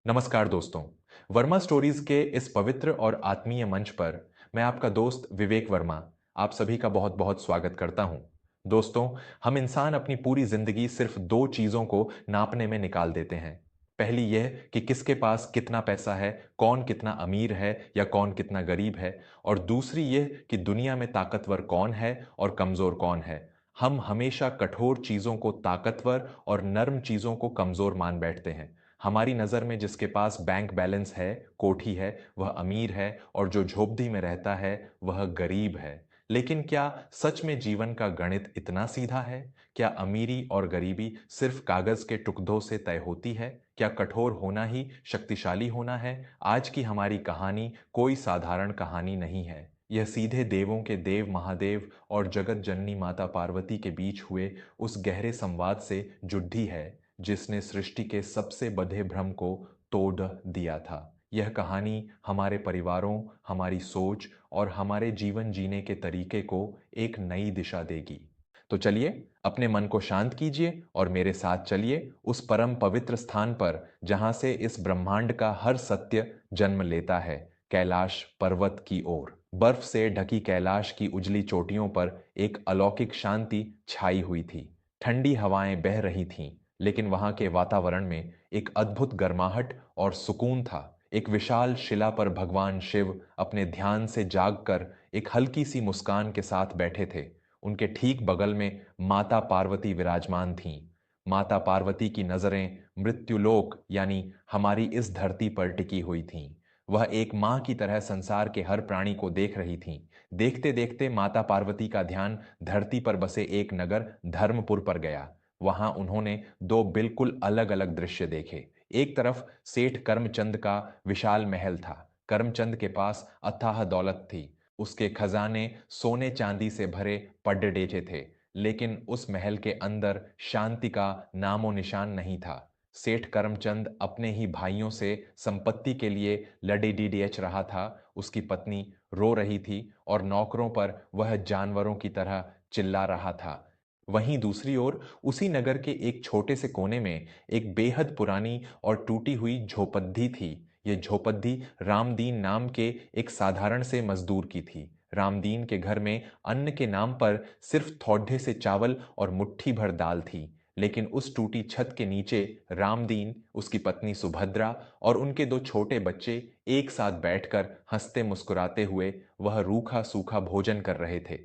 नमस्कार दोस्तों। वर्मा स्टोरीज के इस पवित्र और आत्मीय मंच पर मैं आपका दोस्त विवेक वर्मा आप सभी का बहुत बहुत स्वागत करता हूं। दोस्तों, हम इंसान अपनी पूरी जिंदगी सिर्फ दो चीजों को नापने में निकाल देते हैं। पहली यह कि किसके पास कितना पैसा है, कौन कितना अमीर है या कौन कितना गरीब है, और दूसरी यह कि दुनिया में ताकतवर कौन है और कमजोर कौन है। हम हमेशा कठोर चीजों को ताकतवर और नर्म चीजों को कमजोर मान बैठते हैं। हमारी नज़र में जिसके पास बैंक बैलेंस है, कोठी है, वह अमीर है, और जो झोपड़ी में रहता है वह गरीब है। लेकिन क्या सच में जीवन का गणित इतना सीधा है? क्या अमीरी और गरीबी सिर्फ कागज के टुकड़ों से तय होती है? क्या कठोर होना ही शक्तिशाली होना है? आज की हमारी कहानी कोई साधारण कहानी नहीं है। यह सीधे देवों के देव महादेव और जगत जननी माता पार्वती के बीच हुए उस गहरे संवाद से जुड़ी है जिसने सृष्टि के सबसे बड़े भ्रम को तोड़ दिया था। यह कहानी हमारे परिवारों, हमारी सोच और हमारे जीवन जीने के तरीके को एक नई दिशा देगी। तो चलिए, अपने मन को शांत कीजिए और मेरे साथ चलिए उस परम पवित्र स्थान पर जहां से इस ब्रह्मांड का हर सत्य जन्म लेता है, कैलाश पर्वत की ओर। बर्फ से ढकी कैलाश की उजली चोटियों पर एक अलौकिक शांति छाई हुई थी। ठंडी हवाएं बह रही थीं, लेकिन वहां के वातावरण में एक अद्भुत गर्माहट और सुकून था। एक विशाल शिला पर भगवान शिव अपने ध्यान से जागकर एक हल्की सी मुस्कान के साथ बैठे थे। उनके ठीक बगल में माता पार्वती विराजमान थीं। माता पार्वती की नजरें मृत्युलोक यानी हमारी इस धरती पर टिकी हुई थीं। वह एक मां की तरह संसार के हर प्राणी को देख रही थीं। देखते देखते माता पार्वती का ध्यान धरती पर बसे एक नगर धर्मपुर पर गया। वहां उन्होंने दो बिल्कुल अलग अलग दृश्य देखे। एक तरफ सेठ करमचंद का विशाल महल था। करमचंद के पास अथाह दौलत थी। उसके खजाने सोने चांदी से भरे पड्डेजे थे, लेकिन उस महल के अंदर शांति का नामो निशान नहीं था। सेठ करमचंद अपने ही भाइयों से संपत्ति के लिए लड़ीडीडीएच रहा था। उसकी पत्नी रो रही थी और नौकरों पर वह जानवरों की तरह चिल्ला रहा था। वहीं दूसरी ओर उसी नगर के एक छोटे से कोने में एक बेहद पुरानी और टूटी हुई झोपड़ी थी। ये झोपड़ी रामदीन नाम के एक साधारण से मजदूर की थी। रामदीन के घर में अन्न के नाम पर सिर्फ थोड़े से चावल और मुट्ठी भर दाल थी। लेकिन उस टूटी छत के नीचे रामदीन, उसकी पत्नी सुभद्रा और उनके दो छोटे बच्चे एक साथ बैठकर हंसते मुस्कुराते हुए वह रूखा सूखा भोजन कर रहे थे।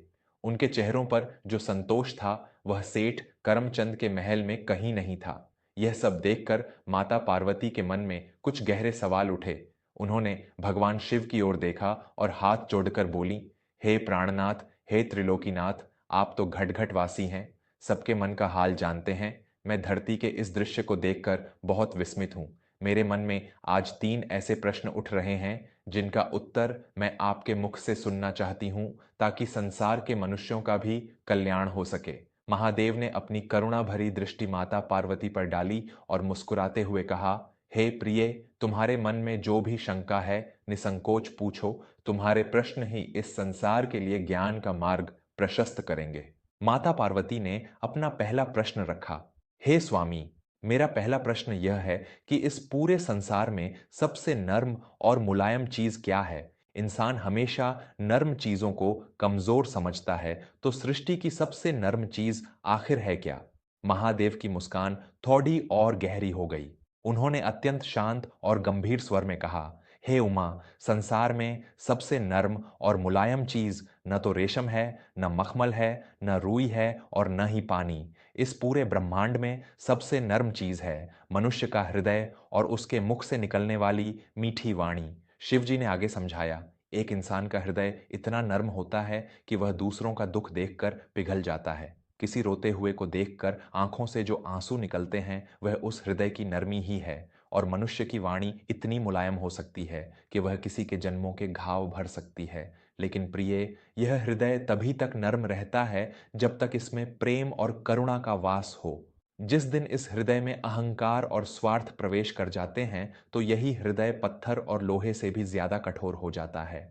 उनके चेहरों पर जो संतोष था वह सेठ करमचंद के महल में कहीं नहीं था। यह सब देखकर माता पार्वती के मन में कुछ गहरे सवाल उठे। उन्होंने भगवान शिव की ओर देखा और हाथ जोड़कर बोली, हे प्राणनाथ, हे त्रिलोकीनाथ, आप तो घट घट वासी हैं, सबके मन का हाल जानते हैं। मैं धरती के इस दृश्य को देखकर बहुत विस्मित हूं। मेरे मन में आज तीन ऐसे प्रश्न उठ रहे हैं जिनका उत्तर मैं आपके मुख से सुनना चाहती हूं, ताकि संसार के मनुष्यों का भी कल्याण हो सके। महादेव ने अपनी करुणा भरी दृष्टि माता पार्वती पर डाली और मुस्कुराते हुए कहा, हे प्रिय, तुम्हारे मन में जो भी शंका है निसंकोच पूछो। तुम्हारे प्रश्न ही इस संसार के लिए ज्ञान का मार्ग प्रशस्त करेंगे। माता पार्वती ने अपना पहला प्रश्न रखा, हे स्वामी, मेरा पहला प्रश्न यह है कि इस पूरे संसार में सबसे नर्म और मुलायम चीज क्या है? इंसान हमेशा नर्म चीजों को कमजोर समझता है, तो सृष्टि की सबसे नर्म चीज आखिर है क्या? महादेव की मुस्कान थोड़ी और गहरी हो गई। उन्होंने अत्यंत शांत और गंभीर स्वर में कहा, हे उमा, संसार में सबसे नर्म और मुलायम चीज न तो रेशम है, न मखमल है, न रुई है और न ही पानी। इस पूरे ब्रह्मांड में सबसे नर्म चीज है मनुष्य का हृदय और उसके मुख से निकलने वाली मीठी वाणी। शिव जी ने आगे समझाया, एक इंसान का हृदय इतना नर्म होता है कि वह दूसरों का दुख देखकर पिघल जाता है। किसी रोते हुए को देखकर आंखों से जो आंसू निकलते हैं वह उस हृदय की नरमी ही है। और मनुष्य की वाणी इतनी मुलायम हो सकती है कि वह किसी के जन्मों के घाव भर सकती है। लेकिन प्रिय, यह हृदय तभी तक नर्म रहता है जब तक इसमें प्रेम और करुणा का वास हो। जिस दिन इस हृदय में अहंकार और स्वार्थ प्रवेश कर जाते हैं, तो यही हृदय पत्थर और लोहे से भी ज्यादा कठोर हो जाता है।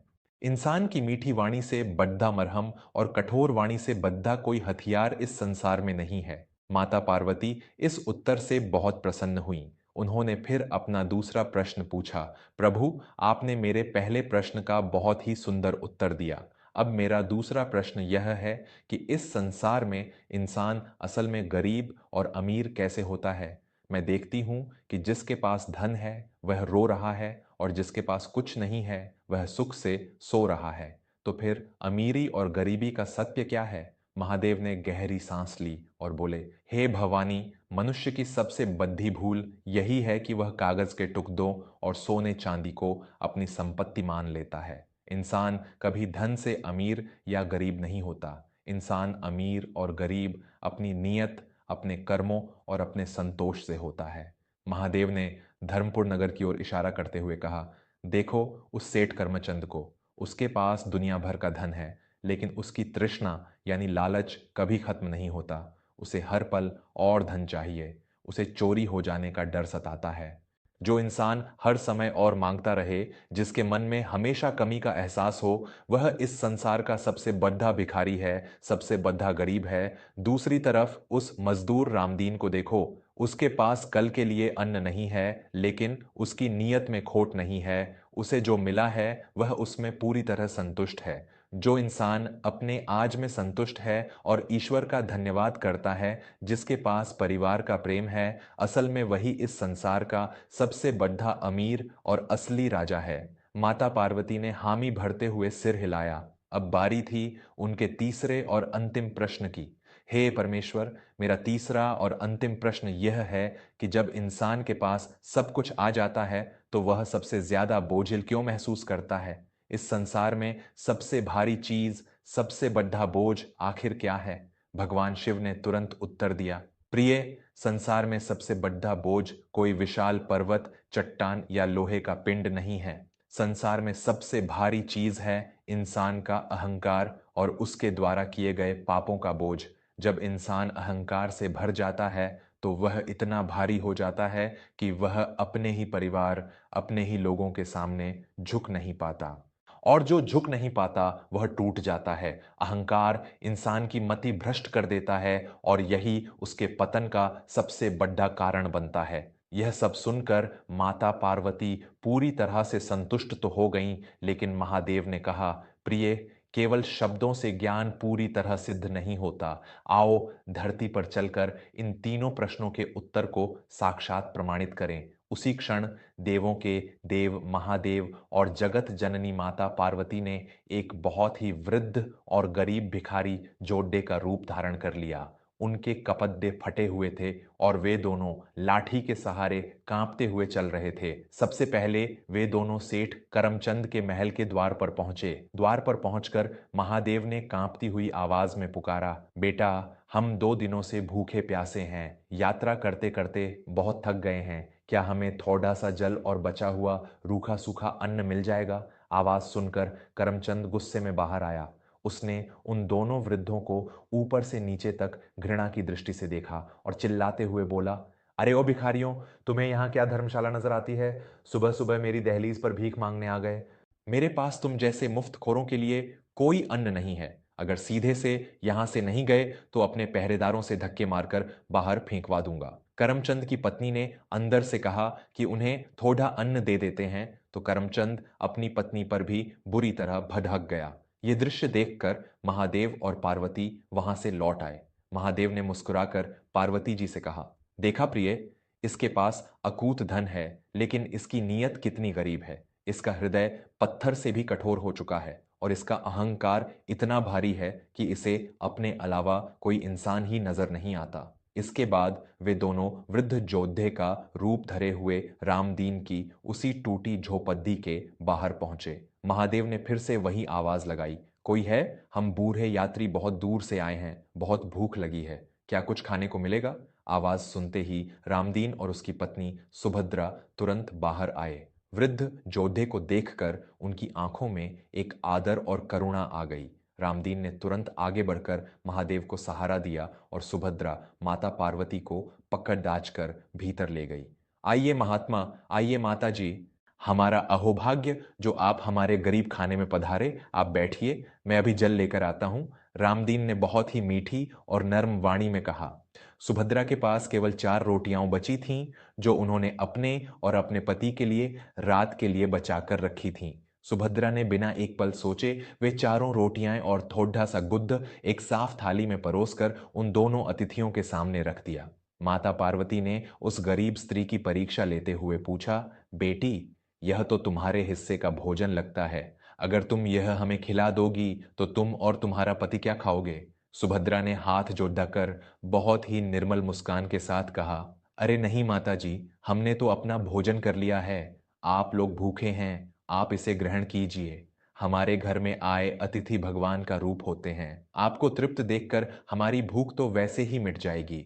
इंसान की मीठी वाणी से बद्धा मरहम और कठोर वाणी से बद्धा कोई हथियार इस संसार में नहीं है। माता पार्वती इस उत्तर से बहुत प्रसन्न हुई। उन्होंने फिर अपना दूसरा प्रश्न पूछा, प्रभु, आपने मेरे पहले प्रश्न का बहुत ही सुंदर उत्तर दिया। अब मेरा दूसरा प्रश्न यह है कि इस संसार में इंसान असल में गरीब और अमीर कैसे होता है? मैं देखती हूँ कि जिसके पास धन है वह रो रहा है और जिसके पास कुछ नहीं है वह सुख से सो रहा है। तो फिर अमीरी और गरीबी का सत्य क्या है? महादेव ने गहरी सांस ली और बोले, हे भवानी, मनुष्य की सबसे बद्धी भूल यही है कि वह कागज के टुकड़ों और सोने चांदी को अपनी संपत्ति मान लेता है। इंसान कभी धन से अमीर या गरीब नहीं होता। इंसान अमीर और गरीब अपनी नीयत, अपने कर्मों और अपने संतोष से होता है। महादेव ने धर्मपुर नगर की ओर इशारा करते हुए कहा, देखो उस सेठ करमचंद को, उसके पास दुनिया भर का धन है, लेकिन उसकी तृष्णा यानी लालच कभी खत्म नहीं होता। उसे हर पल और धन चाहिए। उसे चोरी हो जाने का डर सताता है। जो इंसान हर समय और मांगता रहे, जिसके मन में हमेशा कमी का एहसास हो, वह इस संसार का सबसे बद्धा भिखारी है, सबसे बद्धा गरीब है। दूसरी तरफ उस मजदूर रामदीन को देखो, उसके पास कल के लिए अन्न नहीं है, लेकिन उसकी नीयत में खोट नहीं है। उसे जो मिला है वह उसमें पूरी तरह संतुष्ट है। जो इंसान अपने आज में संतुष्ट है और ईश्वर का धन्यवाद करता है, जिसके पास परिवार का प्रेम है, असल में वही इस संसार का सबसे बड़ा अमीर और असली राजा है। माता पार्वती ने हामी भरते हुए सिर हिलाया। अब बारी थी उनके तीसरे और अंतिम प्रश्न की। हे परमेश्वर, मेरा तीसरा और अंतिम प्रश्न यह है कि जब इंसान के पास सब कुछ आ जाता है तो वह सबसे ज्यादा बोझिल क्यों महसूस करता है? इस संसार में सबसे भारी चीज, सबसे बड़ा बोझ आखिर क्या है? भगवान शिव ने तुरंत उत्तर दिया, प्रिय, संसार में सबसे बड़ा बोझ कोई विशाल पर्वत, चट्टान या लोहे का पिंड नहीं है। संसार में सबसे भारी चीज है इंसान का अहंकार और उसके द्वारा किए गए पापों का बोझ। जब इंसान अहंकार से भर जाता है तो वह इतना भारी हो जाता है कि वह अपने ही परिवार, अपने ही लोगों के सामने झुक नहीं पाता। और जो झुक नहीं पाता वह टूट जाता है। अहंकार इंसान की मति भ्रष्ट कर देता है और यही उसके पतन का सबसे बड़ा कारण बनता है। यह सब सुनकर माता पार्वती पूरी तरह से संतुष्ट तो हो गईं, लेकिन महादेव ने कहा, प्रिय, केवल शब्दों से ज्ञान पूरी तरह सिद्ध नहीं होता। आओ धरती पर चलकर इन तीनों प्रश्नों के उत्तर को साक्षात प्रमाणित करें। उसी क्षण देवों के देव महादेव और जगत जननी माता पार्वती ने एक बहुत ही वृद्ध और गरीब भिखारी जोड्डे का रूप धारण कर लिया। उनके कपड़े फटे हुए थे और वे दोनों लाठी के सहारे कांपते हुए चल रहे थे। सबसे पहले वे दोनों सेठ करमचंद के महल के द्वार पर पहुंचे। द्वार पर पहुंचकर महादेव ने कांपती हुई आवाज में पुकारा, बेटा, हम 2 दिनों से भूखे प्यासे हैं, यात्रा करते करते बहुत थक गए हैं। क्या हमें थोड़ा सा जल और बचा हुआ रूखा सूखा अन्न मिल जाएगा? आवाज सुनकर करमचंद गुस्से में बाहर आया। उसने उन दोनों वृद्धों को ऊपर से नीचे तक घृणा की दृष्टि से देखा और चिल्लाते हुए बोला, अरे ओ भिखारियों, तुम्हें यहाँ क्या धर्मशाला नजर आती है? सुबह सुबह मेरी दहलीज पर भीख मांगने आ गए। मेरे पास तुम जैसे मुफ्तखोरों के लिए कोई अन्न नहीं है। अगर सीधे से यहां से नहीं गए तो अपने पहरेदारों से धक्के मारकर बाहर फेंकवा दूंगा। करमचंद की पत्नी ने अंदर से कहा कि उन्हें थोड़ा अन्न दे देते हैं, तो करमचंद अपनी पत्नी पर भी बुरी तरह भड़क गया। ये दृश्य देखकर महादेव और पार्वती वहां से लौट आए। महादेव ने मुस्कुराकर पार्वती जी से कहा, देखा प्रिय, इसके पास अकूत धन है, लेकिन इसकी नीयत कितनी गरीब है। इसका हृदय पत्थर से भी कठोर हो चुका है और इसका अहंकार इतना भारी है कि इसे अपने अलावा कोई इंसान ही नजर नहीं आता। इसके बाद वे दोनों वृद्ध योद्धे का रूप धरे हुए रामदीन की उसी टूटी झोपड़ी के बाहर पहुंचे। महादेव ने फिर से वही आवाज लगाई, कोई है? हम बूढ़े यात्री बहुत दूर से आए हैं, बहुत भूख लगी है, क्या कुछ खाने को मिलेगा? आवाज सुनते ही रामदीन और उसकी पत्नी सुभद्रा तुरंत बाहर आए। वृद्ध योद्धे को देखकर उनकी आंखों में एक आदर और करुणा आ गई। रामदीन ने तुरंत आगे बढ़कर महादेव को सहारा दिया और सुभद्रा माता पार्वती को पकड़ दाचकर भीतर ले गई। आइए महात्मा, आइए माता जी, हमारा अहोभाग्य जो आप हमारे गरीब खाने में पधारे। आप बैठिए, मैं अभी जल लेकर आता हूं। रामदीन ने बहुत ही मीठी और नर्म वाणी में कहा। सुभद्रा के पास केवल 4 रोटियां बची थीं, जो उन्होंने अपने और अपने पति के लिए रात के लिए बचाकर रखी थीं। सुभद्रा ने बिना एक पल सोचे वे चारों रोटियां और थोड़ा सा गुद्ध एक साफ थाली में परोसकर उन दोनों अतिथियों के सामने रख दिया। माता पार्वती ने उस गरीब स्त्री की परीक्षा लेते हुए पूछा, बेटी, यह तो तुम्हारे हिस्से का भोजन लगता है। अगर तुम यह हमें खिला दोगी तो तुम और तुम्हारा पति क्या खाओगे? सुभद्रा ने हाथ जोड़कर बहुत ही निर्मल मुस्कान के साथ कहा, अरे नहीं माता जी, हमने तो अपना भोजन कर लिया है। आप लोग भूखे हैं, आप इसे ग्रहण कीजिए। हमारे घर में आए अतिथि भगवान का रूप होते हैं। आपको तृप्त देखकर हमारी भूख तो वैसे ही मिट जाएगी।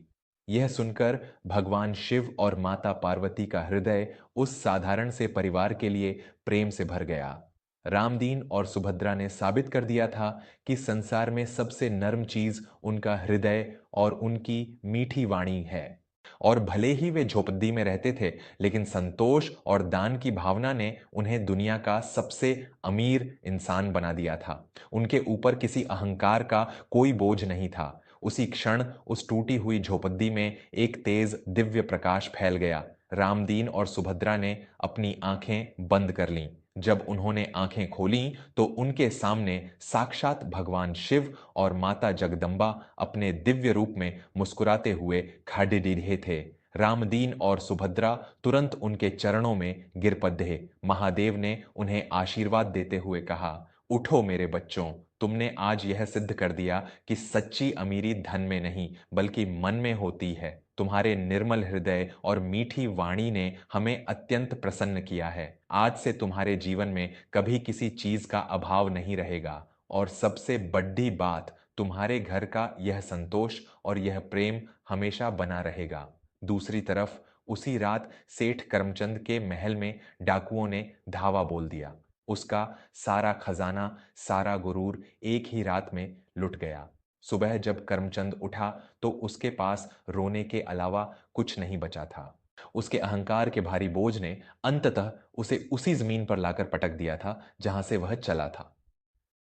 यह सुनकर भगवान शिव और माता पार्वती का हृदय उस साधारण से परिवार के लिए प्रेम से भर गया। रामदीन और सुभद्रा ने साबित कर दिया था कि संसार में सबसे नर्म चीज उनका हृदय और उनकी मीठी वाणी है। और भले ही वे झोपड़ी में रहते थे, लेकिन संतोष और दान की भावना ने उन्हें दुनिया का सबसे अमीर इंसान बना दिया था। उनके ऊपर किसी अहंकार का कोई बोझ नहीं था। उसी क्षण उस टूटी हुई झोपड़ी में एक तेज दिव्य प्रकाश फैल गया। रामदीन और सुभद्रा ने अपनी आंखें बंद कर लीं। जब उन्होंने आंखें खोलीं तो उनके सामने साक्षात भगवान शिव और माता जगदम्बा अपने दिव्य रूप में मुस्कुराते हुए खड़े दिखे थे। रामदीन और सुभद्रा तुरंत उनके चरणों में गिर पड़े। महादेव ने उन्हें आशीर्वाद देते हुए कहा, उठो मेरे बच्चों, तुमने आज यह सिद्ध कर दिया कि सच्ची अमीरी धन में नहीं बल्कि मन में होती है। तुम्हारे निर्मल हृदय और मीठी वाणी ने हमें अत्यंत प्रसन्न किया है। आज से तुम्हारे जीवन में कभी किसी चीज का अभाव नहीं रहेगा। और सबसे बड़ी बात, तुम्हारे घर का यह संतोष और यह प्रेम हमेशा बना रहेगा। दूसरी तरफ उसी रात सेठ करमचंद के महल में डाकुओं ने धावा बोल दिया। उसका सारा खजाना, सारा गुरूर एक ही रात में लुट गया। सुबह जब करमचंद उठा तो उसके पास रोने के अलावा कुछ नहीं बचा था। उसके अहंकार के भारी बोझ ने अंततः उसे उसी जमीन पर लाकर पटक दिया था जहां से वह चला था।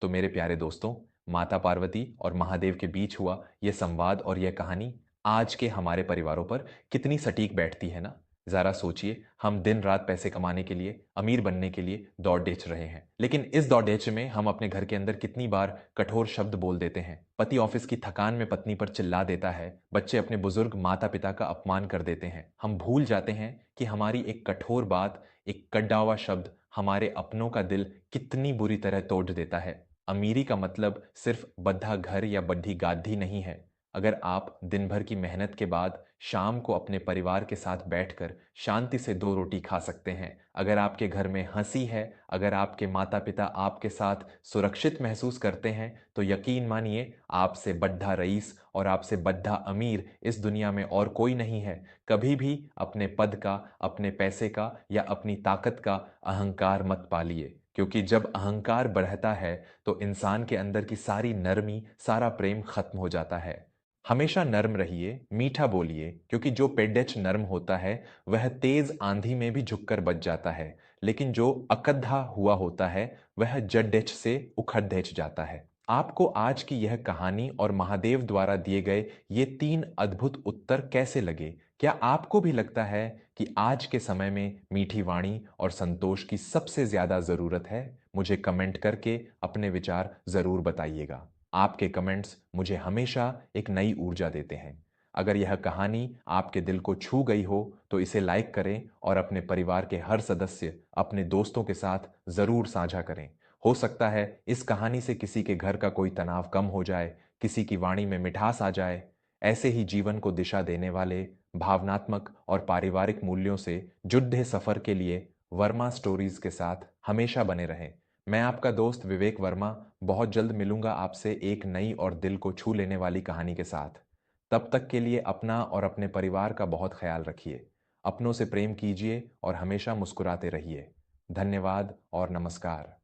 तो मेरे प्यारे दोस्तों, माता पार्वती और महादेव के बीच हुआ यह संवाद और यह कहानी आज के हमारे परिवारों पर कितनी सटीक बैठती है ना। जरा सोचिए, हम दिन रात पैसे कमाने के लिए, अमीर बनने के लिए दौड़ डेच रहे हैं, लेकिन इस दौड़ डेच में हम अपने घर के अंदर कितनी बार कठोर शब्द बोल देते हैं। पति ऑफिस की थकान में पत्नी पर चिल्ला देता है, बच्चे अपने बुजुर्ग माता पिता का अपमान कर देते हैं। हम भूल जाते हैं कि हमारी एक कठोर बात, एक कड़ा हुआ शब्द हमारे अपनों का दिल कितनी बुरी तरह तोड़ देता है। अमीरी का मतलब सिर्फ बद्धा घर या बड्ढी गाधी नहीं है। अगर आप दिन भर की मेहनत के बाद शाम को अपने परिवार के साथ बैठकर शांति से 2 रोटी खा सकते हैं, अगर आपके घर में हंसी है, अगर आपके माता पिता आपके साथ सुरक्षित महसूस करते हैं, तो यकीन मानिए, आपसे बड्ढा रईस और आपसे बड्ढा अमीर इस दुनिया में और कोई नहीं है। कभी भी अपने पद का, अपने पैसे का या अपनी ताकत का अहंकार मत पालिए, क्योंकि जब अहंकार बढ़ता है तो इंसान के अंदर की सारी नरमी, सारा प्रेम खत्म हो जाता है। हमेशा नर्म रहिए, मीठा बोलिए, क्योंकि जो पेडेच नर्म होता है वह तेज आंधी में भी झुककर बच जाता है, लेकिन जो अकद्धा हुआ होता है वह जड्डेच से उखड़ जाता है। आपको आज की यह कहानी और महादेव द्वारा दिए गए ये 3 अद्भुत उत्तर कैसे लगे? क्या आपको भी लगता है कि आज के समय में मीठी वाणी और संतोष की सबसे ज्यादा जरूरत है? मुझे कमेंट करके अपने विचार जरूर बताइएगा। आपके कमेंट्स मुझे हमेशा एक नई ऊर्जा देते हैं। अगर यह कहानी आपके दिल को छू गई हो तो इसे लाइक करें और अपने परिवार के हर सदस्य, अपने दोस्तों के साथ जरूर साझा करें। हो सकता है इस कहानी से किसी के घर का कोई तनाव कम हो जाए, किसी की वाणी में मिठास आ जाए। ऐसे ही जीवन को दिशा देने वाले भावनात्मक और पारिवारिक मूल्यों से जुड़े सफर के लिए वर्मा स्टोरीज के साथ हमेशा बने रहें। मैं आपका दोस्त विवेक वर्मा बहुत जल्द मिलूंगा आपसे एक नई और दिल को छू लेने वाली कहानी के साथ। तब तक के लिए अपना और अपने परिवार का बहुत ख्याल रखिए। अपनों से प्रेम कीजिए और हमेशा मुस्कुराते रहिए। धन्यवाद और नमस्कार।